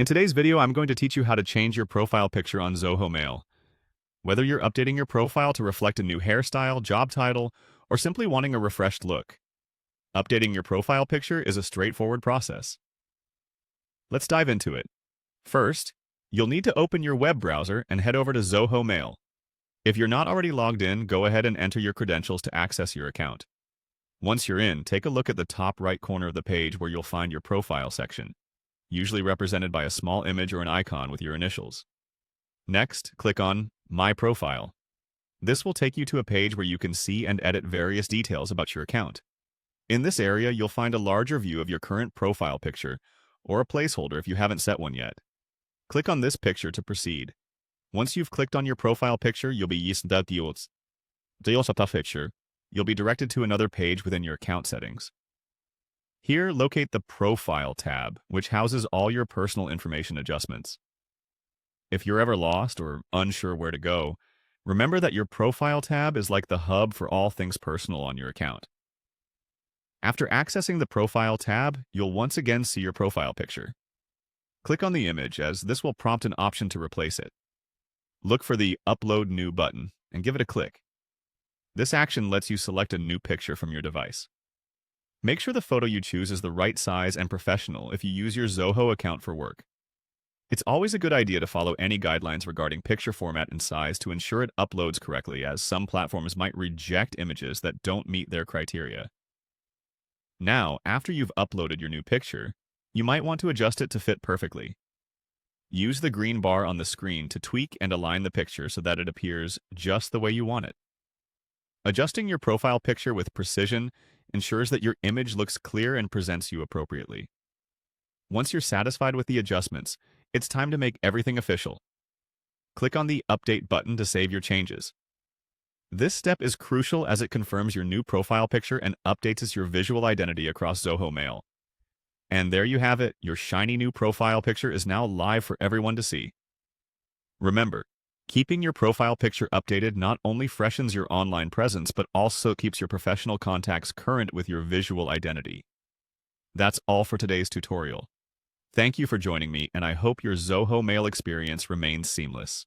In today's video, I'm going to teach you how to change your profile picture on Zoho Mail. Whether you're updating your profile to reflect a new hairstyle, job title, or simply wanting a refreshed look, updating your profile picture is a straightforward process. Let's dive into it. First, you'll need to open your web browser and head over to Zoho Mail. If you're not already logged in, go ahead and enter your credentials to access your account. Once you're in, take a look at the top right corner of the page where you'll find your profile section, usually represented by a small image or an icon with your initials. Next, click on My Profile. This will take you to a page where you can see and edit various details about your account. In this area, you'll find a larger view of your current profile picture, or a placeholder if you haven't set one yet. Click on this picture to proceed. Once you've clicked on your profile picture, you'll be directed to another page within your account settings. Here, locate the Profile tab, which houses all your personal information adjustments. If you're ever lost or unsure where to go, remember that your Profile tab is like the hub for all things personal on your account. After accessing the Profile tab, you'll once again see your profile picture. Click on the image, as this will prompt an option to replace it. Look for the Upload New button and give it a click. This action lets you select a new picture from your device. Make sure the photo you choose is the right size and professional if you use your Zoho account for work. It's always a good idea to follow any guidelines regarding picture format and size to ensure it uploads correctly, as some platforms might reject images that don't meet their criteria. Now, after you've uploaded your new picture, you might want to adjust it to fit perfectly. Use the green bar on the screen to tweak and align the picture so that it appears just the way you want it. Adjusting your profile picture with precision ensures that your image looks clear and presents you appropriately. Once you're satisfied with the adjustments, it's time to make everything official. Click on the Update button to save your changes. This step is crucial as it confirms your new profile picture and updates your visual identity across Zoho Mail. And there you have it, your shiny new profile picture is now live for everyone to see. Remember, keeping your profile picture updated not only freshens your online presence, but also keeps your professional contacts current with your visual identity. That's all for today's tutorial. Thank you for joining me, and I hope your Zoho Mail experience remains seamless.